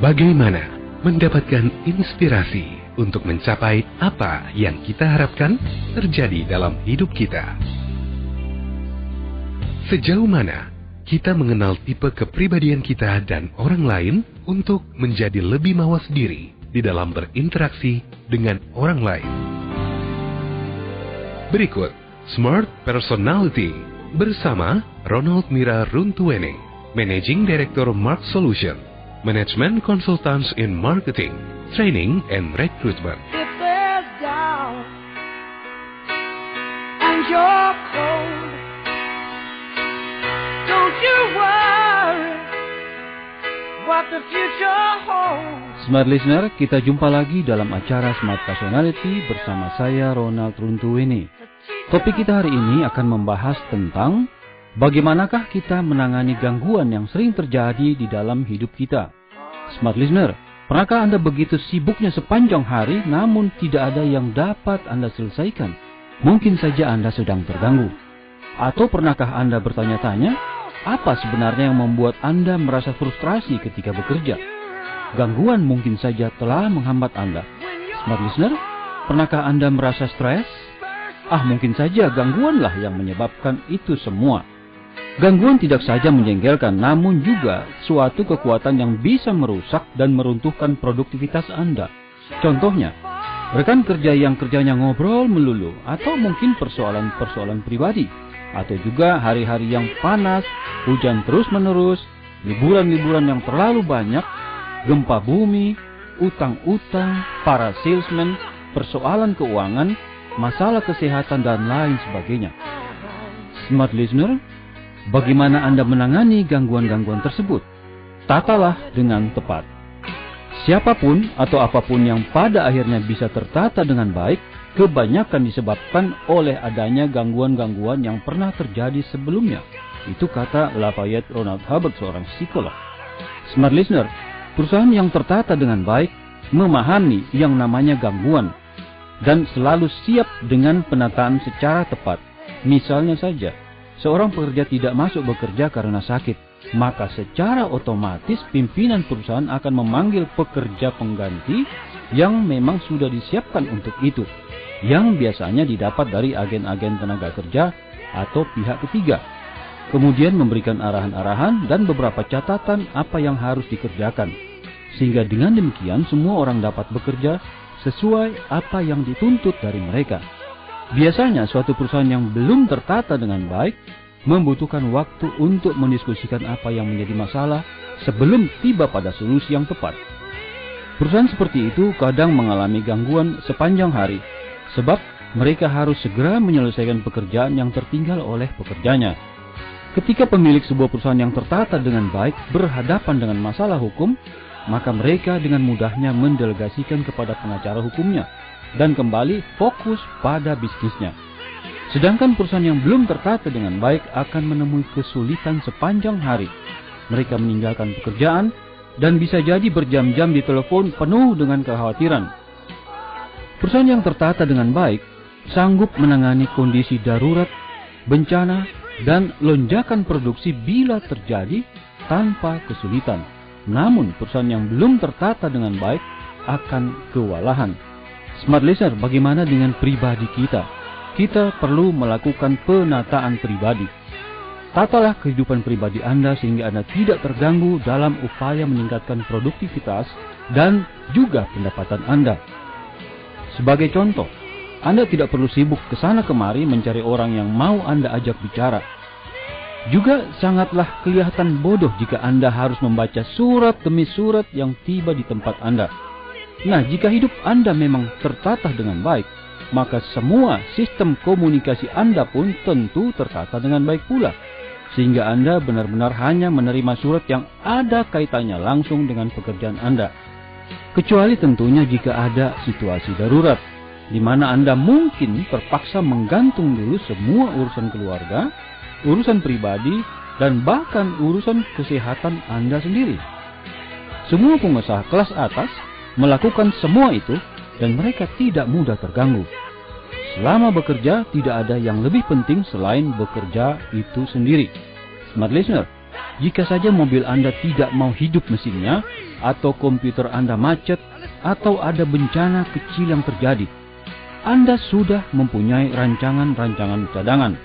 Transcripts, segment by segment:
Bagaimana mendapatkan inspirasi untuk mencapai apa yang kita harapkan terjadi dalam hidup kita? Sejauh mana kita mengenal tipe kepribadian kita dan orang lain untuk menjadi lebih mawas diri di dalam berinteraksi dengan orang lain? Berikut Smart Personality bersama Ronald Mira Runtuwene, Managing Director Mark Solution, Management Consultants in Marketing, Training and Recruitment. If there's doubt and you're cold, don't you worry what the future holds. Smart Listener, kita jumpa lagi dalam acara Smart Personality bersama saya Ronald Runtuwene. Topik kita hari ini akan membahas tentang bagaimanakah kita menangani gangguan yang sering terjadi di dalam hidup kita. Smart Listener, pernahkah Anda begitu sibuknya sepanjang hari namun tidak ada yang dapat Anda selesaikan? Mungkin saja Anda sedang terganggu. Atau pernahkah Anda bertanya-tanya, apa sebenarnya yang membuat Anda merasa frustrasi ketika bekerja? Gangguan mungkin saja telah menghambat Anda. Smart Listener, pernahkah Anda merasa stres? Mungkin saja gangguanlah yang menyebabkan itu semua. Gangguan tidak saja menjengkelkan, namun juga suatu kekuatan yang bisa merusak dan meruntuhkan produktivitas Anda. Contohnya, rekan kerja yang kerjanya ngobrol melulu, atau mungkin persoalan-persoalan pribadi, atau juga hari-hari yang panas, hujan terus-menerus, liburan-liburan yang terlalu banyak, gempa bumi, utang-utang, para salesman, persoalan keuangan, masalah kesehatan, dan lain sebagainya. Smart Listener, bagaimana Anda menangani gangguan-gangguan tersebut? Tatalah dengan tepat. Siapapun atau apapun yang pada akhirnya bisa tertata dengan baik, kebanyakan disebabkan oleh adanya gangguan-gangguan yang pernah terjadi sebelumnya. Itu kata Lafayette Ronald Hubbard, seorang psikolog. Smart Listener, perusahaan yang tertata dengan baik memahami yang namanya gangguan dan selalu siap dengan penataan secara tepat. Misalnya saja, seorang pekerja tidak masuk bekerja karena sakit, maka secara otomatis pimpinan perusahaan akan memanggil pekerja pengganti yang memang sudah disiapkan untuk itu, yang biasanya didapat dari agen-agen tenaga kerja atau pihak ketiga. Kemudian memberikan arahan-arahan dan beberapa catatan apa yang harus dikerjakan, sehingga dengan demikian semua orang dapat bekerja sesuai apa yang dituntut dari mereka. Biasanya suatu perusahaan yang belum tertata dengan baik membutuhkan waktu untuk mendiskusikan apa yang menjadi masalah sebelum tiba pada solusi yang tepat. Perusahaan seperti itu kadang mengalami gangguan sepanjang hari, sebab mereka harus segera menyelesaikan pekerjaan yang tertinggal oleh pekerjanya. Ketika pemilik sebuah perusahaan yang tertata dengan baik berhadapan dengan masalah hukum, maka mereka dengan mudahnya mendelegasikan kepada pengacara hukumnya dan kembali fokus pada bisnisnya. Sedangkan perusahaan yang belum tertata dengan baik akan menemui kesulitan sepanjang hari. Mereka meninggalkan pekerjaan dan bisa jadi berjam-jam di telepon penuh dengan kekhawatiran. Perusahaan yang tertata dengan baik sanggup menangani kondisi darurat, bencana, dan lonjakan produksi bila terjadi tanpa kesulitan. Namun, perusahaan yang belum tertata dengan baik akan kewalahan. Smart Listener, bagaimana dengan pribadi kita? Kita perlu melakukan penataan pribadi. Tatalah kehidupan pribadi Anda sehingga Anda tidak terganggu dalam upaya meningkatkan produktivitas dan juga pendapatan Anda. Sebagai contoh, Anda tidak perlu sibuk ke sana kemari mencari orang yang mau Anda ajak bicara. Juga sangatlah kelihatan bodoh jika Anda harus membaca surat demi surat yang tiba di tempat Anda. Nah, jika hidup Anda memang tertata dengan baik, maka semua sistem komunikasi Anda pun tentu tertata dengan baik pula. Sehingga Anda benar-benar hanya menerima surat yang ada kaitannya langsung dengan pekerjaan Anda. Kecuali tentunya jika ada situasi darurat, di mana Anda mungkin terpaksa menggantung dulu semua urusan keluarga, urusan pribadi, dan bahkan urusan kesehatan Anda sendiri. Semua pengusaha kelas atas melakukan semua itu dan mereka tidak mudah terganggu. Selama bekerja tidak ada yang lebih penting selain bekerja itu sendiri. Smart Listener, jika saja mobil Anda tidak mau hidup mesinnya, atau komputer Anda macet, atau ada bencana kecil yang terjadi, Anda sudah mempunyai rancangan-rancangan cadangan.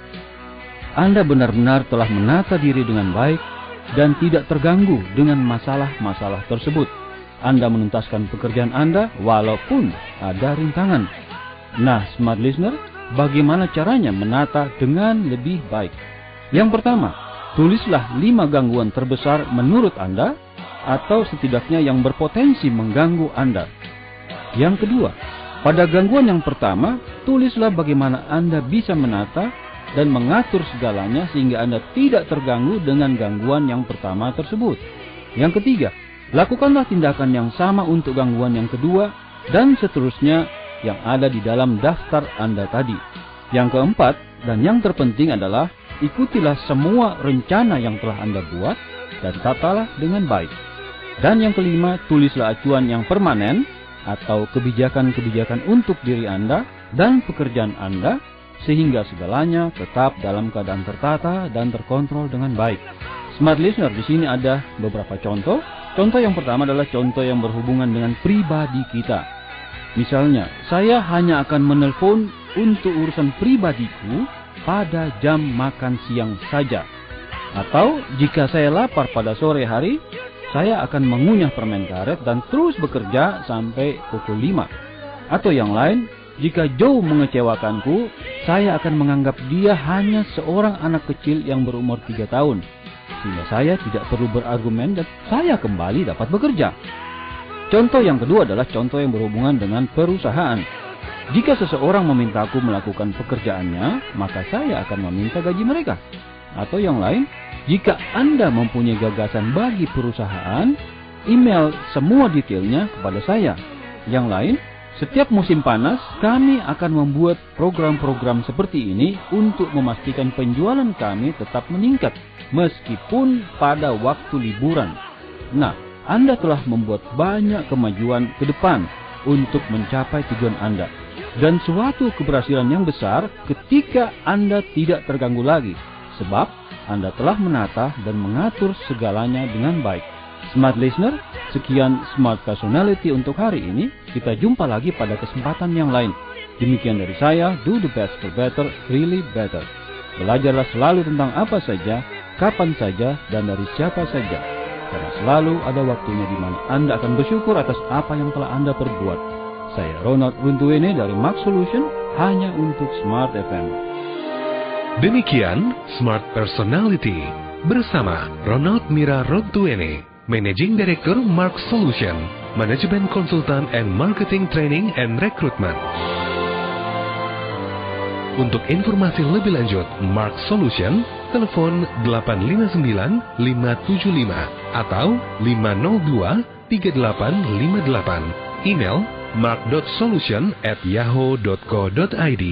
Anda benar-benar telah menata diri dengan baik dan tidak terganggu dengan masalah-masalah tersebut. Anda menuntaskan pekerjaan Anda walaupun ada rintangan. Nah, smart listener, bagaimana caranya menata dengan lebih baik? Yang pertama, tulislah 5 gangguan terbesar menurut Anda atau setidaknya yang berpotensi mengganggu Anda. Yang kedua, pada gangguan yang pertama, tulislah bagaimana Anda bisa menata dan mengatur segalanya sehingga Anda tidak terganggu dengan gangguan yang pertama tersebut. Yang ketiga, lakukanlah tindakan yang sama untuk gangguan yang kedua dan seterusnya yang ada di dalam daftar Anda tadi. Yang keempat, dan yang terpenting adalah ikutilah semua rencana yang telah Anda buat dan tatalah dengan baik. Dan yang kelima, tulislah acuan yang permanen atau kebijakan-kebijakan untuk diri Anda dan pekerjaan Anda sehingga segalanya tetap dalam keadaan tertata dan terkontrol dengan baik. Smart listener, di sini ada beberapa contoh. Contoh yang pertama adalah contoh yang berhubungan dengan pribadi kita. Misalnya, saya hanya akan menelpon untuk urusan pribadiku pada jam makan siang saja. Atau jika saya lapar pada sore hari, saya akan mengunyah permen karet dan terus bekerja sampai pukul 5. Atau yang lain, jika Joe mengecewakanku, saya akan menganggap dia hanya seorang anak kecil yang berumur 3 tahun. Sehingga saya tidak perlu berargumen dan saya kembali dapat bekerja. Contoh yang kedua adalah contoh yang berhubungan dengan perusahaan. Jika seseorang memintaku melakukan pekerjaannya, maka saya akan meminta gaji mereka. Atau yang lain, jika Anda mempunyai gagasan bagi perusahaan, email semua detailnya kepada saya. Yang lain, setiap musim panas, kami akan membuat program-program seperti ini untuk memastikan penjualan kami tetap meningkat, meskipun pada waktu liburan. Nah, Anda telah membuat banyak kemajuan ke depan untuk mencapai tujuan Anda. Dan suatu keberhasilan yang besar ketika Anda tidak terganggu lagi, sebab Anda telah menata dan mengatur segalanya dengan baik. Smart listener, sekian Smart Personality untuk hari ini. Kita jumpa lagi pada kesempatan yang lain. Demikian dari saya, do the best for better, really better. Belajarlah selalu tentang apa saja, kapan saja, dan dari siapa saja. Karena selalu ada waktunya di mana Anda akan bersyukur atas apa yang telah Anda perbuat. Saya Ronald Runtuwene dari Max Solution, hanya untuk Smart FM. Demikian Smart Personality bersama Ronald Mira Runtuwene, Managing Director Mark Solution, Manajemen Konsultan and Marketing Training and Recruitment. Untuk informasi lebih lanjut Mark Solution, telepon 859-575 atau 502-3858. Email mark.solution@yahoo.co.id.